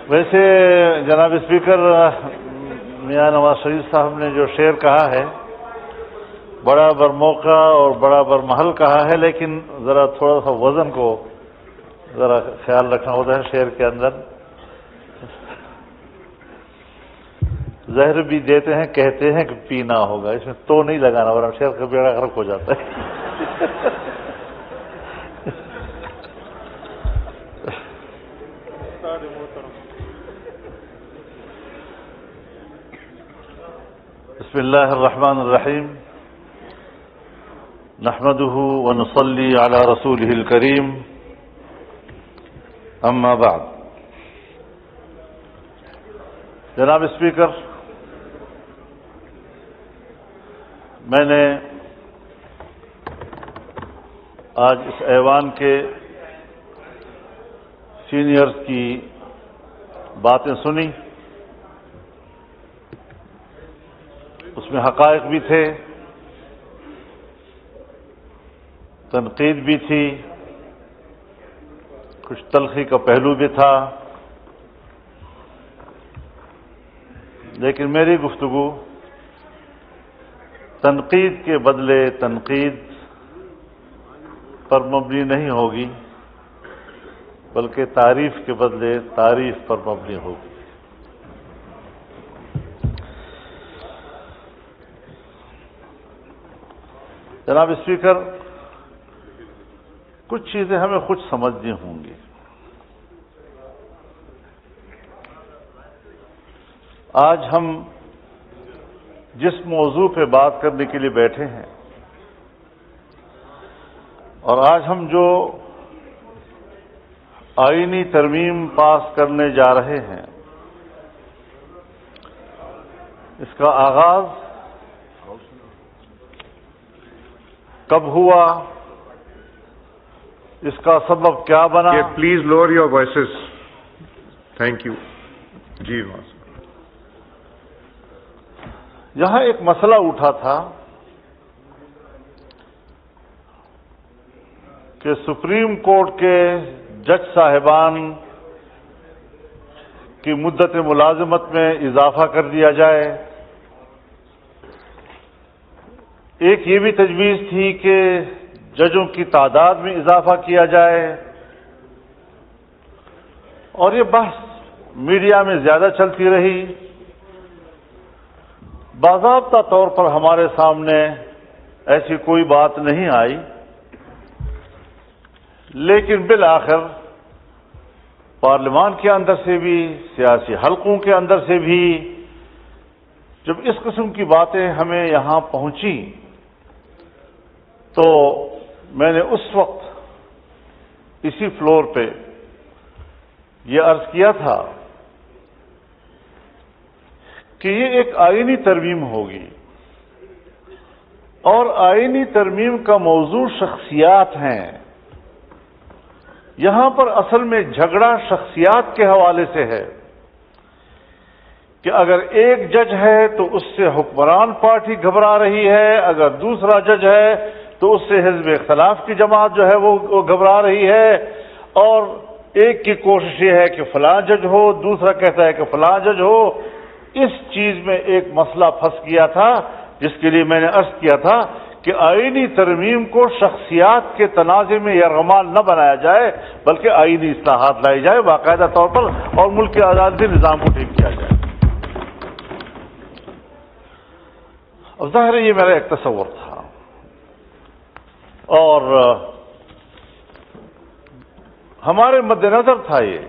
ویسے جناب اسپیکر میاں نواز شریف صاحب نے جو شعر کہا ہے بڑا بر موقع اور بڑا بر محل کہا ہے، لیکن ذرا تھوڑا سا وزن کو ذرا خیال رکھنا ہوتا ہے شعر کے اندر. زہر بھی دیتے ہیں کہتے ہیں کہ پینا ہوگا، اس میں تو نہیں لگانا ورنہ شعر کا بیڑا غرق ہو جاتا ہے. بسم اللہ الرحمن الرحیم نحمده ونصلي على رسوله الكريم اما بعد. جناب اسپیکر، میں نے آج اس ایوان کے سینئرز کی باتیں سنی، اس میں حقائق بھی تھے، تنقید بھی تھی، کچھ تلخی کا پہلو بھی تھا، لیکن میری گفتگو تنقید کے بدلے تنقید پر مبنی نہیں ہوگی، بلکہ تعریف کے بدلے تعریف پر مبنی ہوگی. جناب اسپیکر، کچھ چیزیں ہمیں خود سمجھنی ہوں گی. آج ہم جس موضوع پہ بات کرنے کے لیے بیٹھے ہیں اور آج ہم جو آئینی ترمیم پاس کرنے جا رہے ہیں، اس کا آغاز کب ہوا، اس کا سبب کیا بنا؟ Please lower your voices. Thank you. جی یہاں ایک مسئلہ اٹھا تھا کہ سپریم کورٹ کے جج صاحبان کی مدت ملازمت میں اضافہ کر دیا جائے. ایک یہ بھی تجویز تھی کہ ججوں کی تعداد میں اضافہ کیا جائے، اور یہ بحث میڈیا میں زیادہ چلتی رہی. باضابطہ طور پر ہمارے سامنے ایسی کوئی بات نہیں آئی، لیکن بالآخر پارلیمان کے اندر سے بھی، سیاسی حلقوں کے اندر سے بھی جب اس قسم کی باتیں ہمیں یہاں پہنچی تو میں نے اس وقت اسی فلور پہ یہ عرض کیا تھا کہ یہ ایک آئینی ترمیم ہوگی، اور آئینی ترمیم کا موضوع شخصیات ہیں. یہاں پر اصل میں جھگڑا شخصیات کے حوالے سے ہے کہ اگر ایک جج ہے تو اس سے حکمران پارٹی گھبرا رہی ہے، اگر دوسرا جج ہے تو اس سے حزب اختلاف کی جماعت جو ہے وہ گھبرا رہی ہے، اور ایک کی کوشش یہ ہے کہ فلاں جج ہو، دوسرا کہتا ہے کہ فلاں جج ہو. اس چیز میں ایک مسئلہ پھنس گیا تھا، جس کے لیے میں نے عرض کیا تھا کہ آئینی ترمیم کو شخصیات کے تنازع میں یرغمال نہ بنایا جائے، بلکہ آئینی اصلاحات لائی جائے باقاعدہ طور پر، اور ملک کے عدالتی نظام کو ٹھیک کیا جائے. اب ظاہر ہے یہ میرا ایک تصور تھا، اور ہمارے مد نظر تھا یہ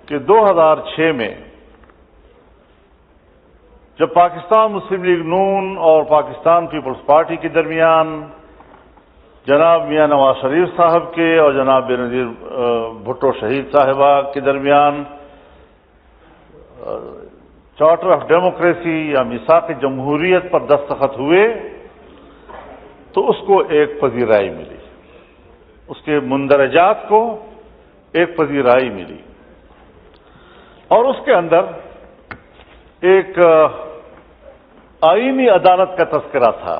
کہ 2006 میں جب پاکستان مسلم لیگ نون اور پاکستان پیپلز پارٹی کے درمیان جناب میاں نواز شریف صاحب کے اور جناب بینظیر بھٹو شہید صاحبہ کے درمیان چارٹر آف ڈیموکریسی یا میثاق جمہوریت پر دستخط ہوئے تو اس کو ایک پذیرائی ملی، اس کے مندرجات کو ایک پذیرائی ملی، اور اس کے اندر ایک آئینی عدالت کا تذکرہ تھا.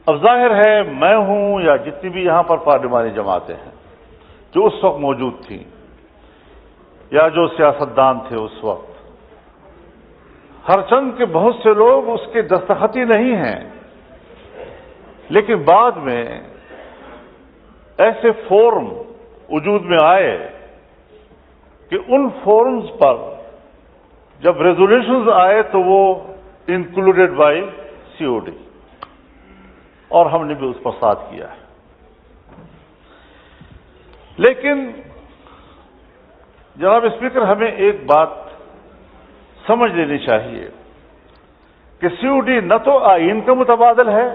اب ظاہر ہے میں ہوں یا جتنی بھی یہاں پر پارلیمانی جماعتیں ہیں، جو اس وقت موجود تھیں یا جو سیاستدان تھے اس وقت، ہرچند کہ بہت سے لوگ اس کے دستخطی نہیں ہیں، لیکن بعد میں ایسے فورم وجود میں آئے کہ ان فورمز پر جب ریزولوشنز آئے تو وہ انکلوڈیڈ بائی COD، اور ہم نے بھی اس پر ساتھ کیا ہے۔ لیکن جناب اسپیکر، ہمیں ایک بات سمجھ لینی چاہیے کہ COD نہ تو آئین کا متبادل ہے،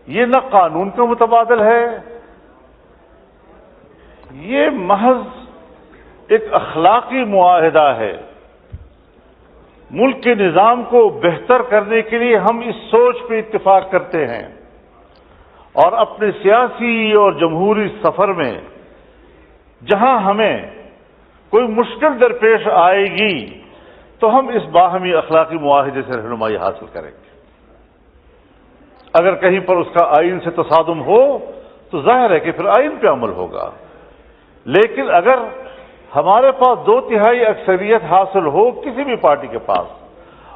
یہ نہ قانون کا متبادل ہے، یہ محض ایک اخلاقی معاہدہ ہے۔ ملک کے نظام کو بہتر کرنے کے لیے ہم اس سوچ پہ اتفاق کرتے ہیں، اور اپنے سیاسی اور جمہوری سفر میں جہاں ہمیں کوئی مشکل درپیش آئے گی تو ہم اس باہمی اخلاقی معاہدے سے رہنمائی حاصل کریں گے۔ اگر کہیں پر اس کا آئین سے تصادم ہو تو ظاہر ہے کہ پھر آئین پہ عمل ہوگا، لیکن اگر ہمارے پاس 2/3 اکثریت حاصل ہو کسی بھی پارٹی کے پاس،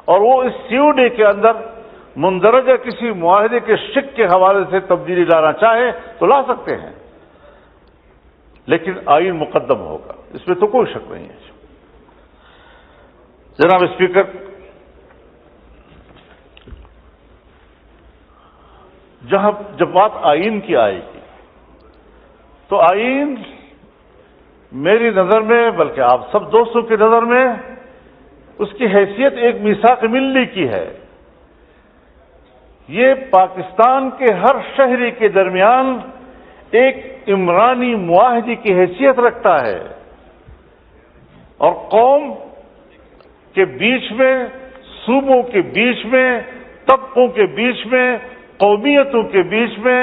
اور وہ اس COD کے اندر مندرجہ کسی معاہدے کے شق کے حوالے سے تبدیلی لانا چاہے تو لا سکتے ہیں، لیکن آئین مقدم ہوگا، اس میں تو کوئی شک نہیں ہے۔ جناب اسپیکر، جب بات آئین کی آئے گی تو آئین میری نظر میں، بلکہ آپ سب دوستوں کی نظر میں، اس کی حیثیت ایک میثاق ملی کی ہے۔ یہ پاکستان کے ہر شہری کے درمیان ایک عمرانی معاہدے کی حیثیت رکھتا ہے، اور قوم کے بیچ میں، صوبوں کے بیچ میں، طبقوں کے بیچ میں، قومیتوں کے بیچ میں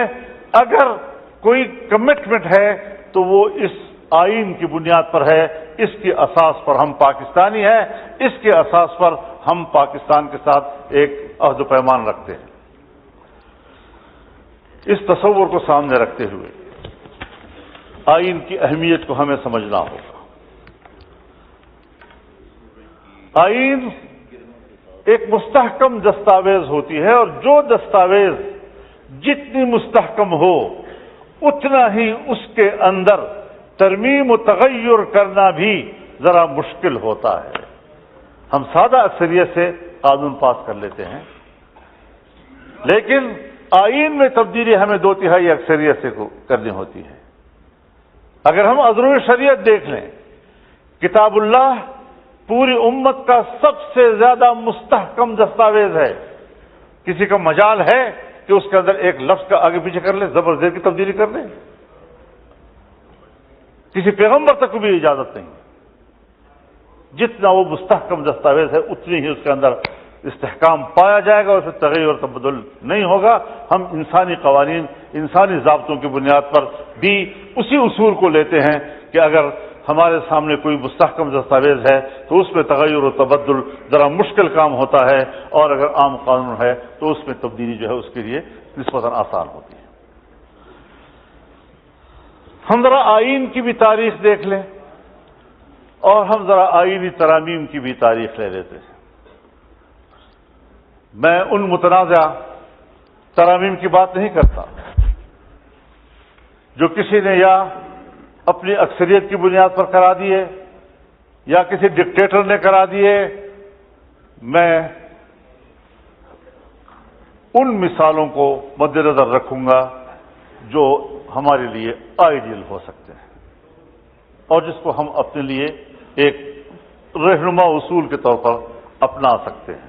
اگر کوئی کمٹمنٹ ہے تو وہ اس آئین کی بنیاد پر ہے، اس کی اساس پر ہم پاکستانی ہیں، اس کے اساس پر ہم پاکستان کے ساتھ ایک عہد و پیمان رکھتے ہیں۔ اس تصور کو سامنے رکھتے ہوئے آئین کی اہمیت کو ہمیں سمجھنا ہوگا۔ آئین ایک مستحکم دستاویز ہوتی ہے، اور جو دستاویز جتنی مستحکم ہو اتنا ہی اس کے اندر ترمیم و تغیر کرنا بھی ذرا مشکل ہوتا ہے۔ ہم سادہ اکثریت سے قانون پاس کر لیتے ہیں، لیکن آئین میں تبدیلی ہمیں 2/3 اکثریت سے کرنی ہوتی ہے۔ اگر ہم عذر شریعت دیکھ لیں، کتاب اللہ پوری امت کا سب سے زیادہ مستحکم دستاویز ہے۔ کسی کا مجال ہے کہ اس کے اندر ایک لفظ کا آگے پیچھے کر لے، زبر زیر کی تبدیلی کر لے؟ کسی پیغمبر تک کو بھی اجازت نہیں۔ جتنا وہ مستحکم دستاویز ہے اتنی ہی اس کے اندر استحکام پایا جائے گا، اس میں تغیر اور تبدل نہیں ہوگا۔ ہم انسانی قوانین، انسانی ضابطوں کی بنیاد پر بھی اسی اصول کو لیتے ہیں کہ اگر ہمارے سامنے کوئی مستحکم دستاویز ہے تو اس میں تغیر و تبدل ذرا مشکل کام ہوتا ہے، اور اگر عام قانون ہے تو اس میں تبدیلی جو ہے اس کے لیے نسبتاً آسان ہوتی ہے۔ ہم ذرا آئین کی بھی تاریخ دیکھ لیں، اور ہم ذرا آئینی ترامیم کی بھی تاریخ لے لیتے ہیں۔ میں ان متنازع ترامیم کی بات نہیں کرتا جو کسی نے یا اپنی اکثریت کی بنیاد پر کرا دیے یا کسی ڈکٹیٹر نے کرا دیے۔ میں ان مثالوں کو مد نظر رکھوں گا جو ہمارے لیے آئیڈیل ہو سکتے ہیں اور جس کو ہم اپنے لیے ایک رہنما اصول کے طور پر اپنا سکتے ہیں۔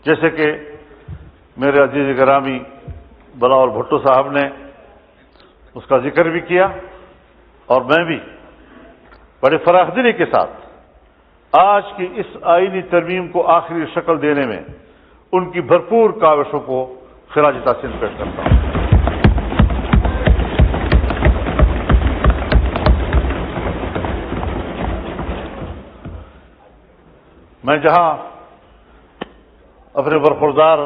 جیسے کہ میرے عزیز گرامی بلاول بھٹو صاحب نے اس کا ذکر بھی کیا، اور میں بھی بڑے فراخ دلی کے ساتھ آج کی اس آئینی ترمیم کو آخری شکل دینے میں ان کی بھرپور کاوشوں کو خراج تحسین پیش کرتا ہوں۔ میں جہاں اپنے برخوردار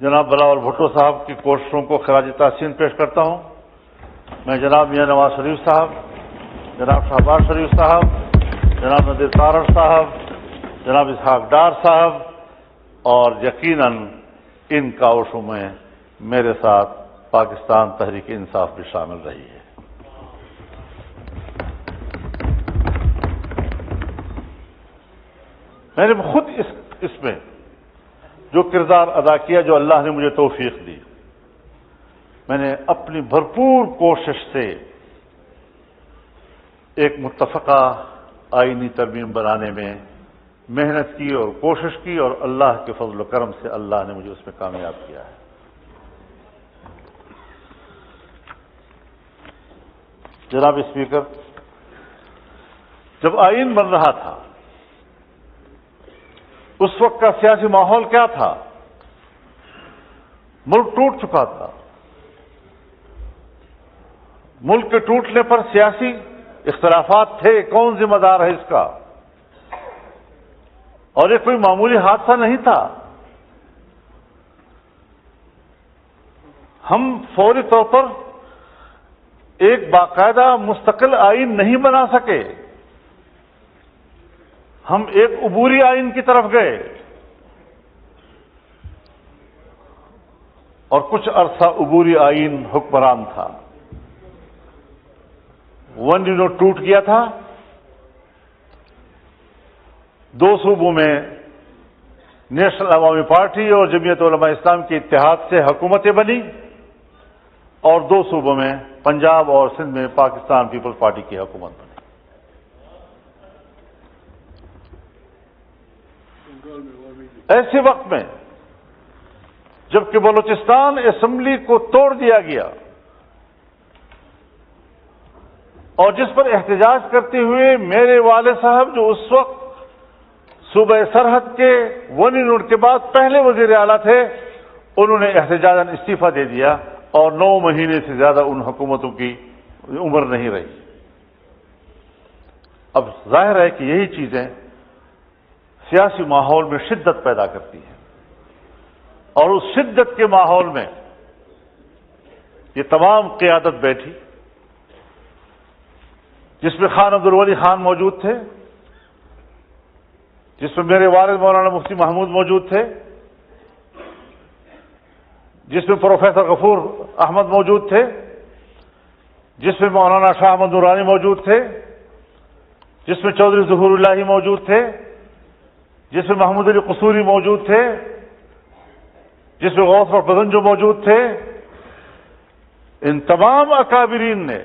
جناب بلاول بھٹو صاحب کی کوششوں کو خراج تحسین پیش کرتا ہوں. میں جناب میاں نواز شریف صاحب، جناب شہباز شریف صاحب، جناب نذیر تارڑ صاحب، جناب اسحاق ڈار صاحب اور یقیناً ان کاوشوں میں میرے ساتھ پاکستان تحریک انصاف بھی شامل رہی ہے. میں نے خود اس میں جو کردار ادا کیا، جو اللہ نے مجھے توفیق دی، میں نے اپنی بھرپور کوشش سے ایک متفقہ آئینی ترمیم بنانے میں محنت کی اور کوشش کی، اور اللہ کے فضل و کرم سے اللہ نے مجھے اس میں کامیاب کیا ہے. جناب اسپیکر، جب آئین بن رہا تھا اس وقت کا سیاسی ماحول کیا تھا؟ ملک ٹوٹ چکا تھا. ملک کے ٹوٹنے پر سیاسی اختلافات تھے، کون ذمہ دار ہے اس کا؟ اور یہ کوئی معمولی حادثہ نہیں تھا. ہم فوری طور پر ایک باقاعدہ مستقل آئین نہیں بنا سکے، ہم ایک عبوری آئین کی طرف گئے اور کچھ عرصہ عبوری آئین حکمران تھا. ٹوٹ گیا تھا. 2 صوبوں میں نیشنل عوامی پارٹی اور جمعیت علماء اسلام کے اتحاد سے حکومتیں بنی، اور 2 صوبوں میں پنجاب اور سندھ میں پاکستان پیپلز پارٹی کی حکومت بنی. ایسے وقت میں جبکہ بلوچستان اسمبلی کو توڑ دیا گیا اور جس پر احتجاج کرتے ہوئے میرے والد صاحب جو اس وقت صوبہ سرحد کے ونی کے بعد پہلے وزیر اعلیٰ تھے، انہوں نے احتجاجاً استعفیٰ دے دیا اور 9 مہینے سے زیادہ ان حکومتوں کی عمر نہیں رہی. اب ظاہر ہے کہ یہی چیزیں سیاسی ماحول میں شدت پیدا کرتی ہیں، اور اس شدت کے ماحول میں یہ تمام قیادت بیٹھی، جس میں خان عبدالولی خان موجود تھے، جس میں میرے والد مولانا مفتی محمود موجود تھے، جس میں پروفیسر غفور احمد موجود تھے، جس میں مولانا شاہ احمد نورانی موجود تھے، جس میں چودھری ظہور الہی موجود تھے، جس میں محمود علی قصوری موجود تھے، جس میں غوث بدنجو موجود تھے. ان تمام اکابرین نے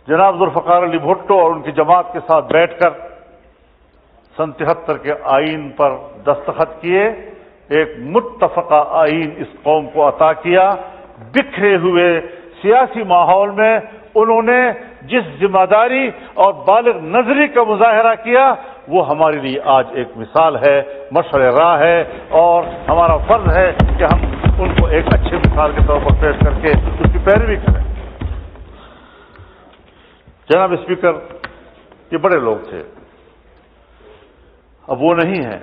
جناب ذوالفقار علی بھٹو اور ان کی جماعت کے ساتھ بیٹھ کر 73 کے آئین پر دستخط کیے. ایک متفقہ آئین اس قوم کو عطا کیا. بکھرے ہوئے سیاسی ماحول میں انہوں نے جس ذمہ داری اور بالغ نظری کا مظاہرہ کیا، وہ ہمارے لیے آج ایک مثال ہے، مشعل راہ ہے، اور ہمارا فرض ہے کہ ہم ان کو ایک اچھے مثال کے طور پر پیش کر کے اس کی پیروی کریں. جناب اسپیکر، یہ بڑے لوگ تھے، اب وہ نہیں ہیں.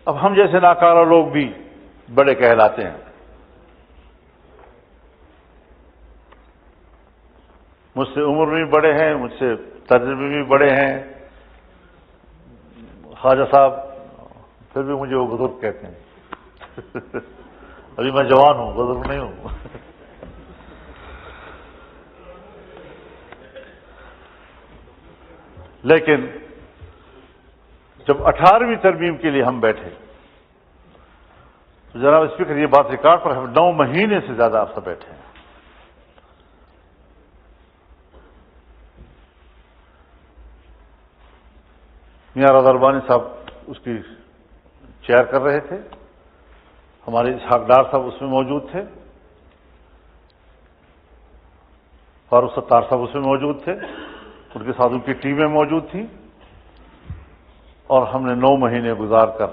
اب ہم جیسے ناکارہ لوگ بھی بڑے کہلاتے ہیں. مجھ سے عمر میں بھی بڑے ہیں، مجھ سے تجربے میں بھی بڑے ہیں. خواجہ صاحب پھر بھی مجھے وہ بزرگ کہتے ہیں. ابھی میں جوان ہوں، بزرگ نہیں ہوں. لیکن جب 18ویں ترمیم کے لیے ہم بیٹھے تو جناب اسپیکر، یہ بات ریکارڈ پر ہم 9 مہینے سے زیادہ عرصہ بیٹھے ہیں. میاں رضا ربانی صاحب اس کی چیئر کر رہے تھے، ہمارے اسحاق ڈار صاحب اس میں موجود تھے، فاروق ستار صاحب اس میں موجود تھے، ان کے ساتھ ان کی ٹیمیں موجود تھیں، اور ہم نے 9 مہینے گزار کر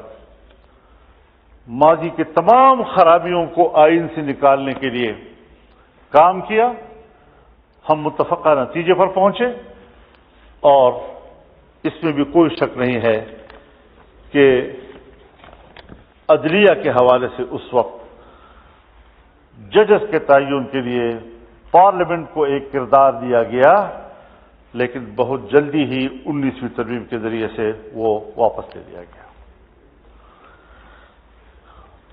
ماضی کے تمام خرابیوں کو آئین سے نکالنے کے لیے کام کیا. ہم متفقہ نتیجے پر پہنچے، اور اس میں بھی کوئی شک نہیں ہے کہ عدلیہ کے حوالے سے اس وقت ججز کے تعین کے لیے پارلیمنٹ کو ایک کردار دیا گیا، لیکن بہت جلدی ہی 19ویں ترمیم کے ذریعے سے وہ واپس لے لیا گیا۔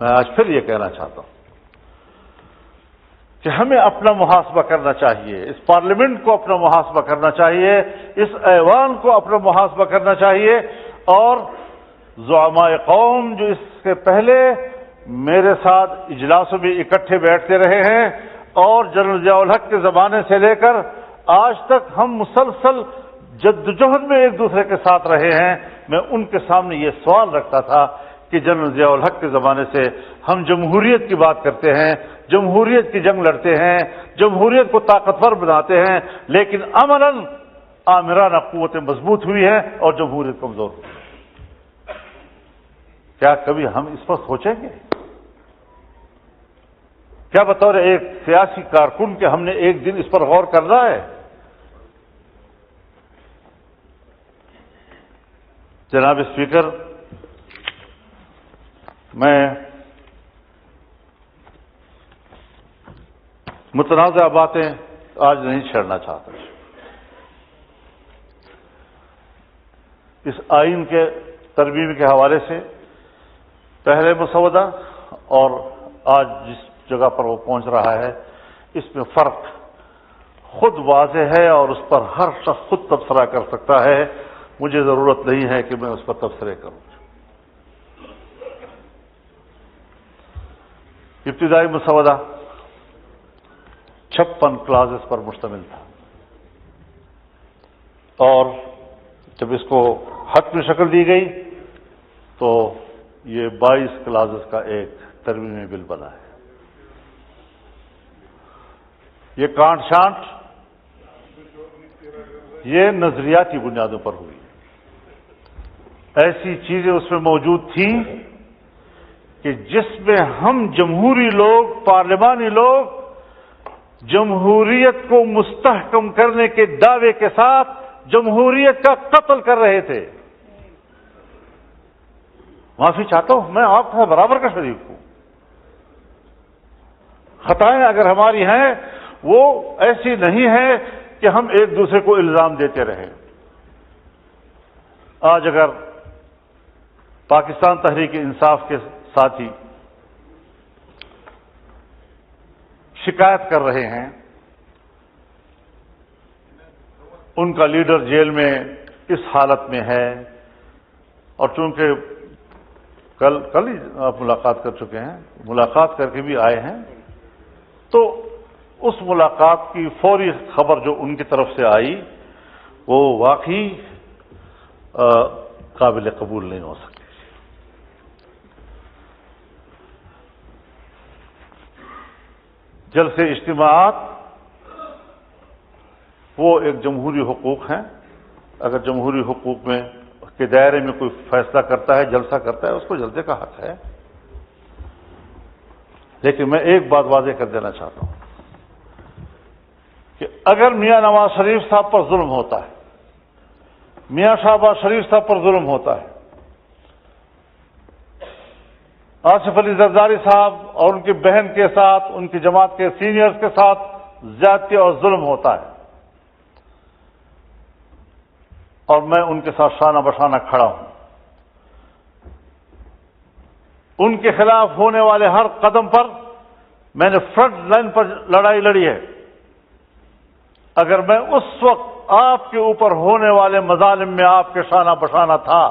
میں آج پھر یہ کہنا چاہتا ہوں کہ ہمیں اپنا محاسبہ کرنا چاہیے، اس پارلیمنٹ کو اپنا محاسبہ کرنا چاہیے، اس ایوان کو اپنا محاسبہ کرنا چاہیے، اور زعماء قوم جو اس سے پہلے میرے ساتھ اجلاسوں میں اکٹھے بیٹھتے رہے ہیں اور جنرل ضیاء الحق کے زمانے سے لے کر آج تک ہم مسلسل جدوجہد میں ایک دوسرے کے ساتھ رہے ہیں، میں ان کے سامنے یہ سوال رکھتا تھا کہ جنرل ضیاء الحق کے زمانے سے ہم جمہوریت کی بات کرتے ہیں، جمہوریت کی جنگ لڑتے ہیں، جمہوریت کو طاقتور بناتے ہیں، لیکن عملاً آمرانہ قوتیں مضبوط ہوئی ہیں اور جمہوریت کمزور ہوئی ہے۔ کیا کبھی ہم اس پر سوچیں گے؟ کیا بطور ایک سیاسی کارکن کہ ہم نے ایک دن اس پر غور کرنا ہے؟ جناب اسپیکر، میں متنازع باتیں آج نہیں چھیڑنا چاہتا۔ اس آئین کے ترمیم کے حوالے سے پہلے مسودہ اور آج جس جگہ پر وہ پہنچ رہا ہے، اس میں فرق خود واضح ہے اور اس پر ہر شخص خود تبصرہ کر سکتا ہے، مجھے ضرورت نہیں ہے کہ میں اس پر تبصرے کروں۔ ابتدائی مسودہ 56 کلازز پر مشتمل تھا، اور جب اس کو حتمی شکل دی گئی تو یہ 22 کلازز کا ایک ترمیمی بل بنا ہے۔ یہ کانٹ شانٹ یہ نظریاتی بنیادوں پر ہوئی، ایسی چیزیں اس میں موجود تھیں کہ جس میں ہم جمہوری لوگ، پارلیمانی لوگ جمہوریت کو مستحکم کرنے کے دعوے کے ساتھ جمہوریت کا قتل کر رہے تھے۔ معافی چاہتا ہوں، میں آپ کا برابر کا شریک ہوں، خطائیں اگر ہماری ہیں وہ ایسی نہیں ہے کہ ہم ایک دوسرے کو الزام دیتے رہیں۔ آج اگر پاکستان تحریک انصاف کے ساتھی شکایت کر رہے ہیں، ان کا لیڈر جیل میں اس حالت میں ہے، اور چونکہ کل ہی آپ ملاقات کر چکے ہیں، ملاقات کر کے بھی آئے ہیں، تو اس ملاقات کی فوری خبر جو ان کی طرف سے آئی وہ واقعی قابل قبول نہیں ہو سکتی۔ جلسے اجتماعات وہ ایک جمہوری حقوق ہیں، اگر جمہوری حقوق میں کے دائرے میں کوئی فیصلہ کرتا ہے، جلسہ کرتا ہے، اس کو جلسے کا حق ہے، لیکن میں ایک بات واضح کر دینا چاہتا ہوں کہ اگر میاں نواز شریف صاحب پر ظلم ہوتا ہے، میاں شہباز شریف صاحب پر ظلم ہوتا ہے، آصف علی زرداری صاحب اور ان کی بہن کے ساتھ، ان کی جماعت کے سینئرز کے ساتھ زیادتی اور ظلم ہوتا ہے، اور میں ان کے ساتھ شانہ بشانہ کھڑا ہوں، ان کے خلاف ہونے والے ہر قدم پر میں نے فرنٹ لائن پر لڑائی لڑی ہے، اگر میں اس وقت آپ کے اوپر ہونے والے مظالم میں آپ کے شانہ بشانہ تھا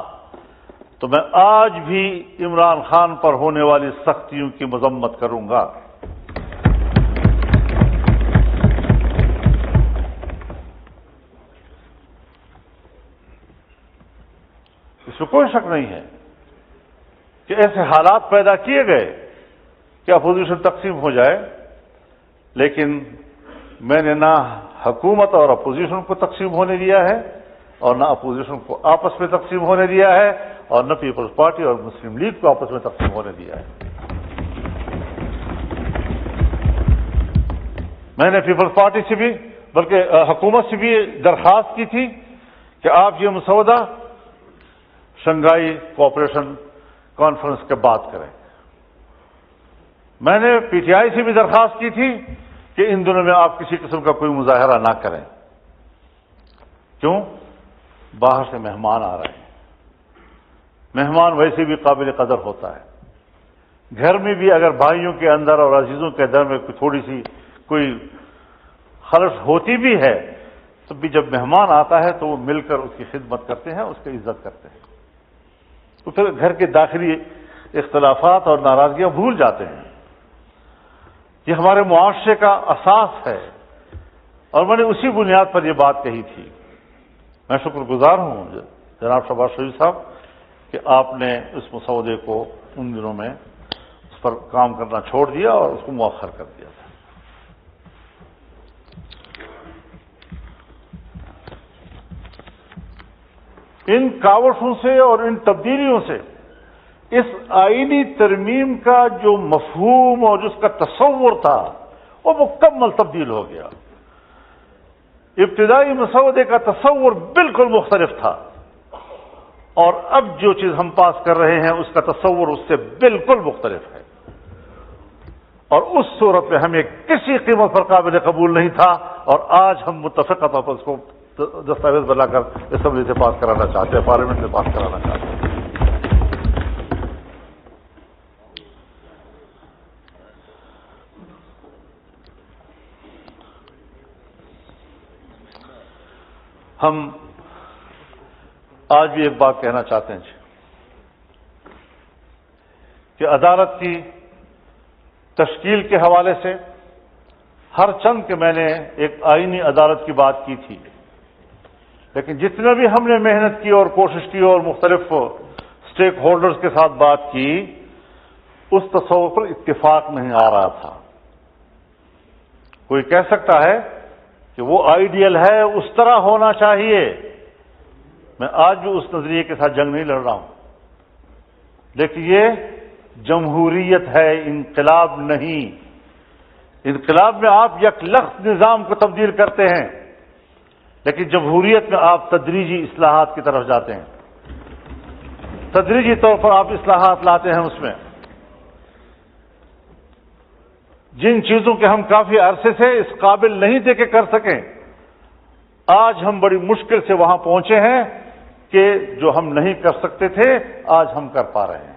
تو میں آج بھی عمران خان پر ہونے والی سختیوں کی مذمت کروں گا۔ اس میں کوئی شک نہیں ہے کہ ایسے حالات پیدا کیے گئے کہ اپوزیشن تقسیم ہو جائے، لیکن میں نے نہ حکومت اور اپوزیشن کو تقسیم ہونے دیا ہے، اور نہ اپوزیشن کو آپس میں تقسیم ہونے دیا ہے، اور نہ پیپلز پارٹی اور مسلم لیگ کو آپس میں تقسیم ہونے دیا ہے۔ میں نے پیپلز پارٹی سے بھی، بلکہ حکومت سے بھی درخواست کی تھی کہ آپ یہ مسودہ شنگھائی کوآپریشن کانفرنس کے بعد کریں۔ میں نے پی ٹی آئی سے بھی درخواست کی تھی کہ ان دنوں میں آپ کسی قسم کا کوئی مظاہرہ نہ کریں. کیوں؟ باہر سے مہمان آ رہے ہیں. مہمان ویسے بھی قابل قدر ہوتا ہے. گھر میں بھی اگر بھائیوں کے اندر اور عزیزوں کے اندر میں تھوڑی سی کوئی خلش ہوتی بھی ہے تو بھی جب مہمان آتا ہے تو وہ مل کر اس کی خدمت کرتے ہیں, اس کی عزت کرتے ہیں. تو پھر گھر کے داخلی اختلافات اور ناراضگیاں بھول جاتے ہیں. یہ ہمارے معاشرے کا اساس ہے اور میں نے اسی بنیاد پر یہ بات کہی تھی. میں شکر گزار ہوں جناب شہباز شریف صاحب کہ آپ نے اس مسودے کو ان دنوں میں اس پر کام کرنا چھوڑ دیا اور اس کو مؤخر کر دیا تھا. ان کاوشوں سے اور ان تبدیلیوں سے اس آئینی ترمیم کا جو مفہوم اور جس کا تصور تھا وہ مکمل تبدیل ہو گیا. ابتدائی مسودے کا تصور بالکل مختلف تھا اور اب جو چیز ہم پاس کر رہے ہیں اس کا تصور اس سے بالکل مختلف ہے. اور اس صورت میں ہمیں کسی قیمت پر قابل قبول نہیں تھا اور آج ہم متفقہ طور پر اس کو دستاویز بنا کر اسمبلی سے پاس کرانا چاہتے ہیں, پارلیمنٹ سے پاس کرانا چاہتے ہیں. ہم آج بھی ایک بات کہنا چاہتے ہیں کہ عدالت کی تشکیل کے حوالے سے ہر چند کہ میں نے ایک آئینی عدالت کی بات کی تھی, لیکن جتنا بھی ہم نے محنت کی اور کوشش کی اور مختلف اسٹیک ہولڈرز کے ساتھ بات کی اس تصور پر اتفاق نہیں آ رہا تھا. کوئی کہہ سکتا ہے کہ وہ آئیڈیل ہے, اس طرح ہونا چاہیے. میں آج بھی اس نظریے کے ساتھ جنگ نہیں لڑ رہا ہوں, لیکن یہ جمہوریت ہے, انقلاب نہیں. انقلاب میں آپ یک لخت نظام کو تبدیل کرتے ہیں, لیکن جمہوریت میں آپ تدریجی اصلاحات کی طرف جاتے ہیں. تدریجی طور پر آپ اصلاحات لاتے ہیں. اس میں جن چیزوں کے ہم کافی عرصے سے اس قابل نہیں تھے کہ کر سکیں, آج ہم بڑی مشکل سے وہاں پہنچے ہیں کہ جو ہم نہیں کر سکتے تھے آج ہم کر پا رہے ہیں.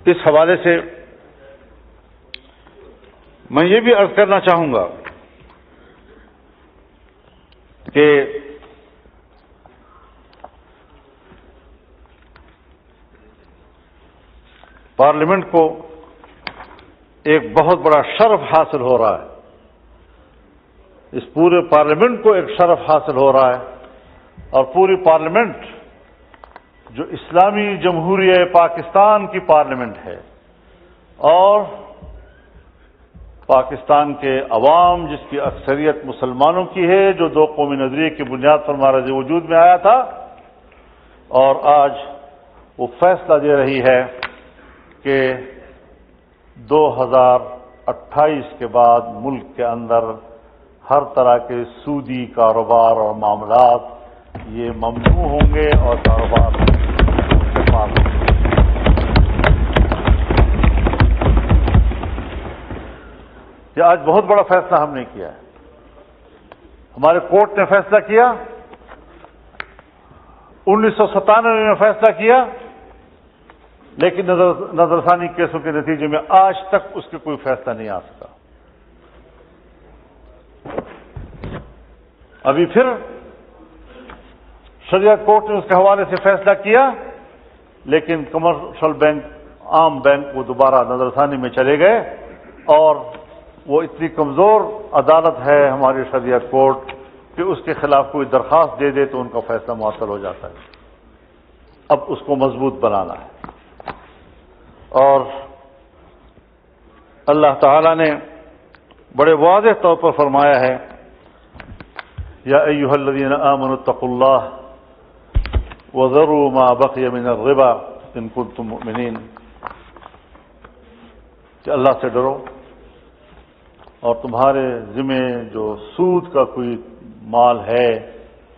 اس حوالے سے میں یہ بھی عرض کرنا چاہوں گا کہ پارلیمنٹ کو ایک بہت بڑا شرف حاصل ہو رہا ہے. اس پورے پارلیمنٹ کو ایک شرف حاصل ہو رہا ہے اور پوری پارلیمنٹ جو اسلامی جمہوریہ پاکستان کی پارلیمنٹ ہے اور پاکستان کے عوام جس کی اکثریت مسلمانوں کی ہے, جو دو قومی نظریے کی بنیاد پر معرض وجود میں آیا تھا, اور آج وہ فیصلہ دے رہی ہے کہ 2028 کے بعد ملک کے اندر ہر طرح کے سودی کاروبار اور معاملات یہ ممنوع ہوں گے اور کاروبار استعمال ہوں گے. یہ آج بہت بڑا فیصلہ ہم نے کیا ہے. ہمارے کورٹ نے فیصلہ کیا, 1997 میں فیصلہ کیا, لیکن نظر ثانی کیسوں کے نتیجے میں آج تک اس کے کوئی فیصلہ نہیں آ سکا. ابھی پھر شریعت کورٹ نے اس کے حوالے سے فیصلہ کیا, لیکن کمرشل بینک, عام بینک وہ دوبارہ نظر ثانی میں چلے گئے اور وہ اتنی کمزور عدالت ہے ہماری شریعت کورٹ کہ اس کے خلاف کوئی درخواست دے دے تو ان کا فیصلہ معطل ہو جاتا ہے. اب اس کو مضبوط بنانا ہے اور اللہ تعالی نے بڑے واضح طور پر فرمایا ہے, یا ایھا الذین آمنوا اتقوا اللہ وذروا ما بقی من الربا ان کنتم مؤمنین, کہ اللہ سے ڈرو اور تمہارے ذمہ جو سود کا کوئی مال ہے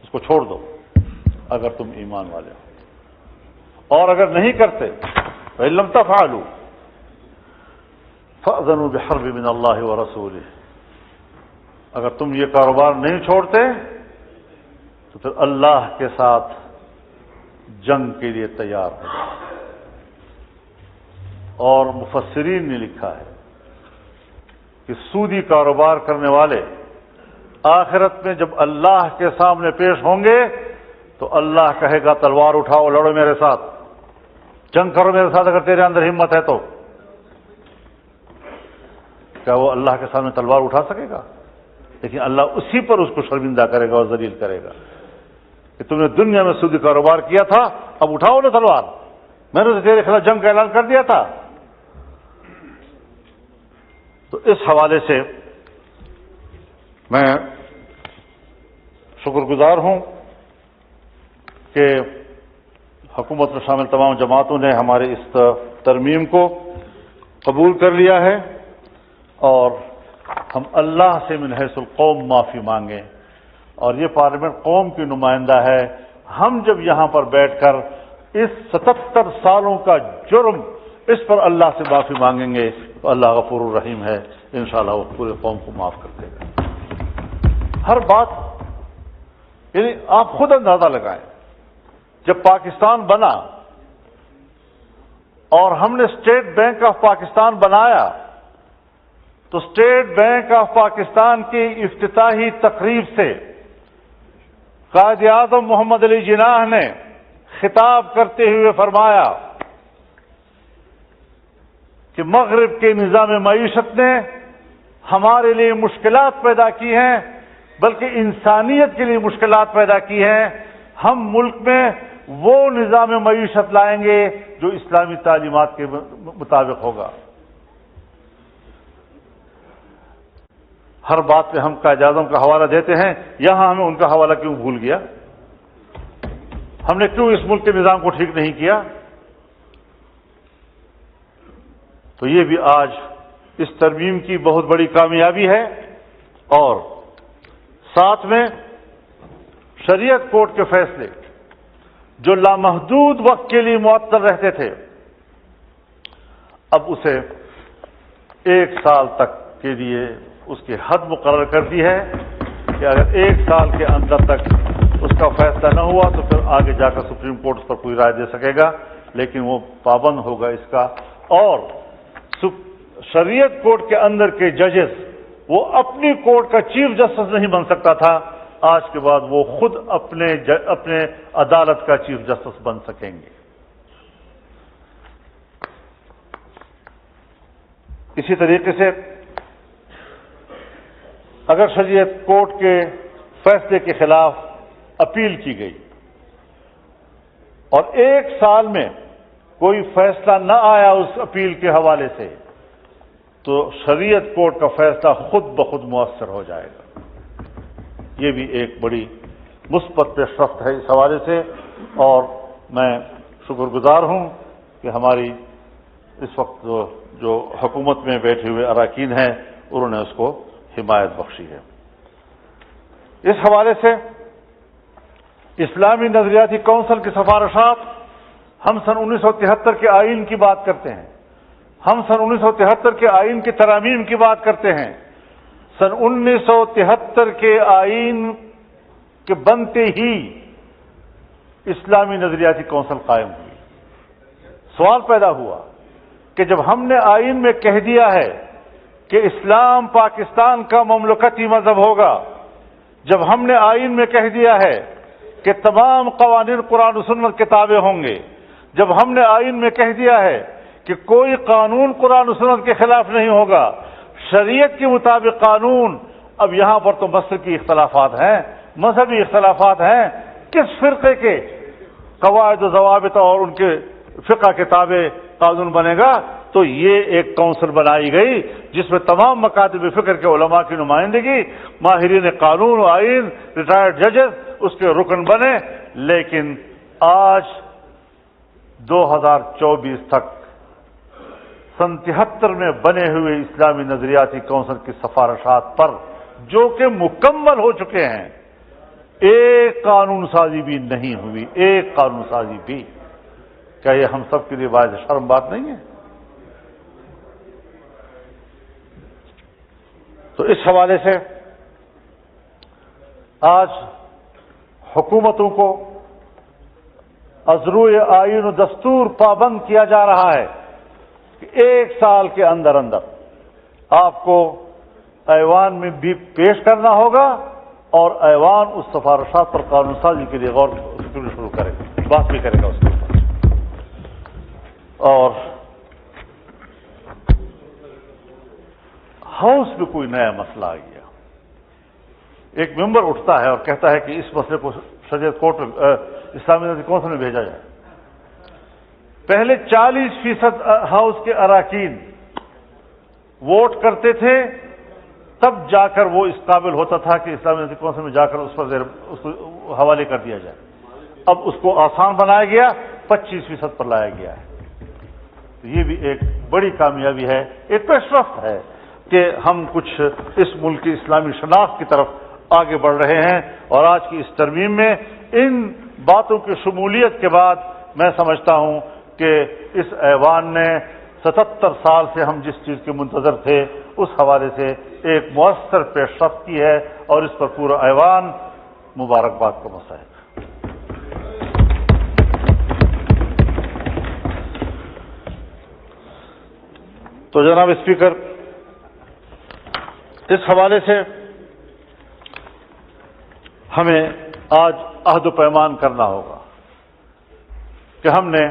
اس کو چھوڑ دو اگر تم ایمان والے ہو, اور اگر نہیں کرتے وَإِن لَّمْ تَفْعَلُوا فَأْذَنُوا بِحَرْبٍ مِّنَ اللَّهِ وَرَسُولِهِ، اگر تم یہ کاروبار نہیں چھوڑتے تو پھر اللہ کے ساتھ جنگ کے لیے تیار ہو جاؤ۔ اور مفسرین نے لکھا ہے کہ سودی کاروبار کرنے والے آخرت میں جب اللہ کے سامنے پیش ہوں گے تو اللہ کہے گا تلوار اٹھاؤ، لڑو میرے ساتھ، جنگ کرو میرے ساتھ اگر تیرے اندر ہمت ہے تو۔ کیا وہ اللہ کے سامنے تلوار اٹھا سکے گا؟ لیکن اللہ اسی پر اس کو شرمندہ کرے گا اور ذلیل کرے گا کہ تم نے دنیا میں سودی کاروبار کیا تھا، اب اٹھاؤ نا تلوار، میں نے تو تیرے خلاف جنگ کا اعلان کر دیا تھا۔ تو اس حوالے سے میں شکر گزار ہوں کہ حکومت میں شامل تمام جماعتوں نے ہمارے اس ترمیم کو قبول کر لیا ہے، اور ہم اللہ سے من حیث القوم معافی مانگیں، اور یہ پارلیمنٹ قوم کی نمائندہ ہے۔ ہم جب یہاں پر بیٹھ کر اس 77 سالوں کا جرم اس پر اللہ سے معافی مانگیں گے تو اللہ غفور الرحیم ہے، انشاءاللہ وہ پورے قوم کو معاف کر دے گا۔ ہر بات یعنی آپ خود اندازہ لگائیں، جب پاکستان بنا اور ہم نے اسٹیٹ بینک آف پاکستان بنایا تو اسٹیٹ بینک آف پاکستان کی افتتاحی تقریب سے قائد اعظم محمد علی جناح نے خطاب کرتے ہوئے فرمایا کہ مغرب کے نظام معیشت نے ہمارے لیے مشکلات پیدا کی ہیں، بلکہ انسانیت کے لیے مشکلات پیدا کی ہیں۔ ہم ملک میں وہ نظام معیشت لائیں گے جو اسلامی تعلیمات کے مطابق ہوگا۔ ہر بات پہ ہم قائد اعظم کا حوالہ دیتے ہیں، یہاں ہمیں ان کا حوالہ کیوں بھول گیا؟ ہم نے کیوں اس ملک کے نظام کو ٹھیک نہیں کیا؟ تو یہ بھی آج اس ترمیم کی بہت بڑی کامیابی ہے، اور ساتھ میں شریعت کورٹ کے فیصلے جو لامحدود وقت کے لیے معطل رہتے تھے، اب اسے 1 سال تک کے لیے اس کی حد مقرر کر دی ہے کہ اگر 1 سال کے اندر تک اس کا فیصلہ نہ ہوا تو پھر آگے جا کر سپریم کورٹ اس پر کوئی رائے دے سکے گا، لیکن وہ پابند ہوگا اس کا۔ اور شریعت کورٹ کے اندر کے ججز وہ اپنی کورٹ کا چیف جسٹس نہیں بن سکتا تھا، آج کے بعد وہ خود اپنے عدالت کا چیف جسٹس بن سکیں گے۔ اسی طریقے سے اگر شریعت کورٹ کے فیصلے کے خلاف اپیل کی گئی اور 1 سال میں کوئی فیصلہ نہ آیا اس اپیل کے حوالے سے، تو شریعت کورٹ کا فیصلہ خود بخود مؤثر ہو جائے گا۔ یہ بھی ایک بڑی مثبت پیش رفت ہے اس حوالے سے، اور میں شکر گزار ہوں کہ ہماری اس وقت جو حکومت میں بیٹھے ہوئے اراکین ہیں انہوں نے اس کو حمایت بخشی ہے۔ اس حوالے سے اسلامی نظریاتی کونسل کی سفارشات، ہم سن 1973 کے آئین کی بات کرتے ہیں، ہم سن 1973 کے آئین کی ترامیم کی بات کرتے ہیں۔ سن 1973 کے آئین کے بنتے ہی اسلامی نظریاتی کونسل قائم ہوئی۔ سوال پیدا ہوا کہ جب ہم نے آئین میں کہہ دیا ہے کہ اسلام پاکستان کا مملکتی مذہب ہوگا، جب ہم نے آئین میں کہہ دیا ہے کہ تمام قوانین قرآن و سنت کے تابع ہوں گے، جب ہم نے آئین میں کہہ دیا ہے کہ کوئی قانون قرآن و سنت کے خلاف نہیں ہوگا، شریعت کے مطابق قانون، اب یہاں پر تو مسلکی اختلافات ہیں، مذہبی اختلافات ہیں، کس فرقے کے قواعد و ضوابط اور ان کے فقہ کے تابع قانون بنے گا؟ تو یہ ایک کونسل بنائی گئی جس میں تمام مکاتب فکر کے علماء کی نمائندگی، ماہرین قانون و آئین، ریٹائرڈ ججز اس کے رکن بنے۔ لیکن آج 2024 تک سن 73 میں بنے ہوئے اسلامی نظریاتی کونسل کی سفارشات پر جو کہ مکمل ہو چکے ہیں، ایک قانون سازی بھی نہیں ہوئی، ایک قانون سازی بھی۔ کیا یہ ہم سب کے لیے باعث شرم بات نہیں ہے؟ تو اس حوالے سے آج حکومتوں کو از روئے آئین و دستور پابند کیا جا رہا ہے کہ 1 سال کے اندر اندر آپ کو ایوان میں بھی پیش کرنا ہوگا اور ایوان اس سفارشات پر قانون سازی کے لیے غور شروع کرے گا، بات بھی کرے گا اس کے اوپر۔ اور ہاؤس میں کوئی نیا مسئلہ آ گیا، ایک ممبر اٹھتا ہے اور کہتا ہے کہ اس مسئلے کو شریعت کورٹ اسلامی کونسل میں بھیجا جائے۔ پہلے 40% ہاؤس کے اراکین ووٹ کرتے تھے، تب جا کر وہ اس قابل ہوتا تھا کہ اسلامی کونسل میں جا کر اس پر اس کو حوالے کر دیا جائے۔ اب اس کو آسان بنایا گیا، 25% پر لایا گیا ہے۔ تو یہ بھی ایک بڑی کامیابی ہے، ایک پیش رفت ہے کہ ہم کچھ اس ملک کی اسلامی شناخت کی طرف آگے بڑھ رہے ہیں۔ اور آج کی اس ترمیم میں ان باتوں کی شمولیت کے بعد میں سمجھتا ہوں کہ اس ایوان نے 77 سال سے ہم جس چیز کے منتظر تھے اس حوالے سے ایک مؤثر پیش رفت کی ہے، اور اس پر پورا ایوان مبارکباد کا مستحق ہے۔ تو جناب اسپیکر، اس حوالے سے ہمیں آج عہد و پیمان کرنا ہوگا کہ ہم نے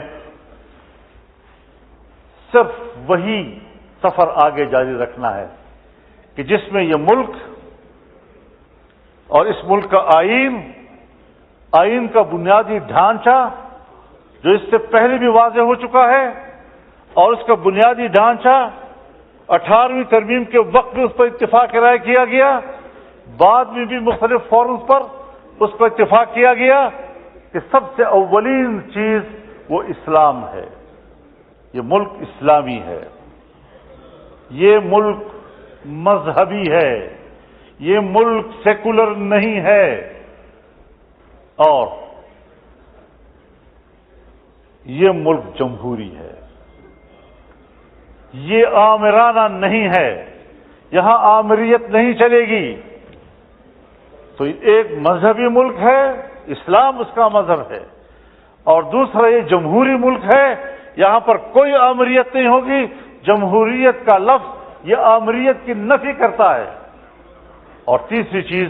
صرف وہی سفر آگے جاری رکھنا ہے کہ جس میں یہ ملک اور اس ملک کا آئین کا بنیادی ڈھانچہ جو اس سے پہلے بھی واضح ہو چکا ہے، اور اس کا بنیادی ڈھانچہ 18ویں ترمیم کے وقت بھی اس پر اتفاق رائے کیا گیا، بعد میں بھی مختلف فورمز پر اس پر اتفاق کیا گیا کہ سب سے اولین چیز وہ اسلام ہے۔ یہ ملک اسلامی ہے، یہ ملک مذہبی ہے، یہ ملک سیکولر نہیں ہے، اور یہ ملک جمہوری ہے، یہ آمرانہ نہیں ہے، یہاں آمریت نہیں چلے گی۔ تو ایک مذہبی ملک ہے، اسلام اس کا مذہب ہے، اور دوسرا یہ جمہوری ملک ہے، یہاں پر کوئی آمریت نہیں ہوگی۔ جمہوریت کا لفظ یہ آمریت کی نفی کرتا ہے۔ اور تیسری چیز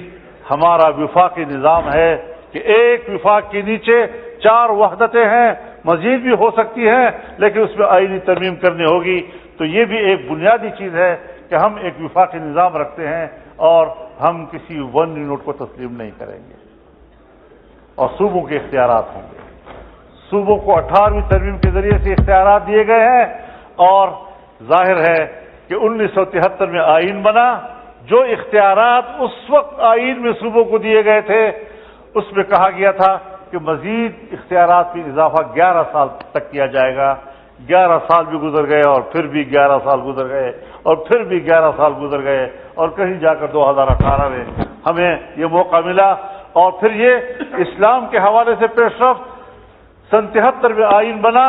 ہمارا وفاقی نظام ہے کہ ایک وفاق کے نیچے 4 وحدتیں ہیں، مزید بھی ہو سکتی ہیں، لیکن اس میں آئینی ترمیم کرنی ہوگی۔ تو یہ بھی ایک بنیادی چیز ہے کہ ہم ایک وفاقی نظام رکھتے ہیں اور ہم کسی ون یونٹ کو تسلیم نہیں کریں گے، اور صوبوں کے اختیارات ہوں گے۔ صوبوں کو 18ویں ترمیم کے ذریعے سے اختیارات دیے گئے ہیں، اور ظاہر ہے کہ 1973 میں آئین بنا، جو اختیارات اس وقت آئین میں صوبوں کو دیے گئے تھے اس میں کہا گیا تھا کہ مزید اختیارات میں اضافہ 11 سال تک کیا جائے گا۔ 11 سال بھی گزر گئے، اور پھر بھی 11 سال گزر گئے، اور پھر بھی 11 سال گزر گئے، اور کہیں جا کر 2018 میں ہمیں یہ موقع ملا۔ اور پھر یہ اسلام کے حوالے سے پیش رفت، 73 میں آئین بنا،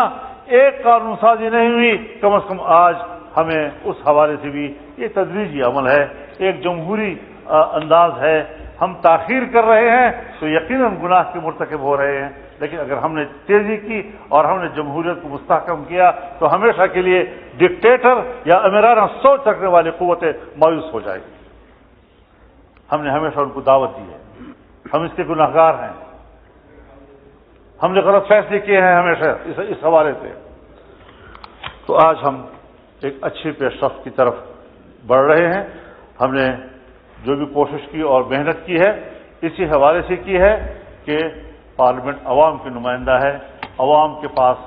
ایک قانون سازی نہیں ہوئی، کم از کم آج ہمیں اس حوالے سے بھی یہ تدریجی عمل ہے، ایک جمہوری انداز ہے۔ ہم تاخیر کر رہے ہیں تو یقیناً گناہ کے مرتکب ہو رہے ہیں، لیکن اگر ہم نے تیزی کی اور ہم نے جمہوریت کو مستحکم کیا تو ہمیشہ کے لیے ڈکٹیٹر یا امیرانہ سوچ رکھنے والی قوتیں مایوس ہو جائیں گی۔ ہم نے ہمیشہ ان کو دعوت دی ہے، ہم اس کے گناہگار ہیں، ہم نے غلط فیصلے کیے ہیں ہمیشہ اس حوالے سے۔ تو آج ہم ایک اچھی پیش رفت کی طرف بڑھ رہے ہیں۔ ہم نے جو بھی کوشش کی اور محنت کی ہے اسی حوالے سے کی ہے کہ پارلیمنٹ عوام کی نمائندہ ہے، عوام کے پاس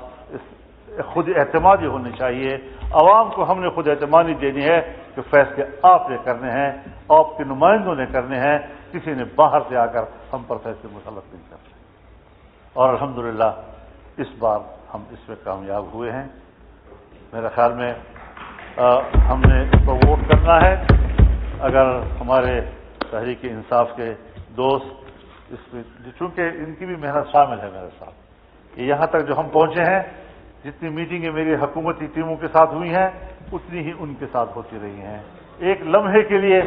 خود اعتمادی ہونی چاہیے، عوام کو ہم نے خود اعتمادی دینی ہے کہ فیصلے آپ نے کرنے ہیں، آپ کے نمائندوں نے کرنے ہیں، کسی نے باہر سے آ کر ہم پر فیصلے مسلط نہیں کرتے۔ اور الحمدللہ اس بار ہم اس میں کامیاب ہوئے ہیں۔ میرے خیال میں ہم نے اس پر ووٹ کرنا ہے۔ اگر ہمارے تحریک انصاف کے دوست اس میں، چونکہ ان کی بھی محنت شامل ہے میرے ساتھ، یہاں تک جو ہم پہنچے ہیں جتنی میٹنگیں میری حکومتی ٹیموں کے ساتھ ہوئی ہیں اتنی ہی ان کے ساتھ ہوتی رہی ہیں. ایک لمحے کے لیے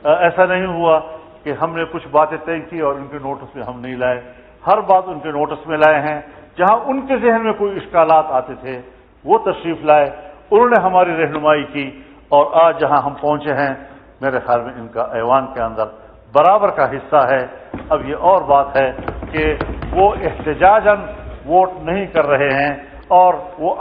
ایسا نہیں ہوا کہ ہم نے کچھ باتیں طے کی اور ان کے نوٹس میں ہم نہیں لائے. ہر بات ان کے نوٹس میں لائے ہیں. جہاں ان کے ذہن میں کوئی اشکالات آتے تھے وہ تشریف لائے, انہوں نے ہماری رہنمائی کی, اور آج جہاں ہم پہنچے ہیں میرے خیال میں ان کا ایوان کے اندر برابر کا حصہ ہے. اب یہ اور بات ہے کہ وہ احتجاجاً ووٹ نہیں کر رہے ہیں اور وہ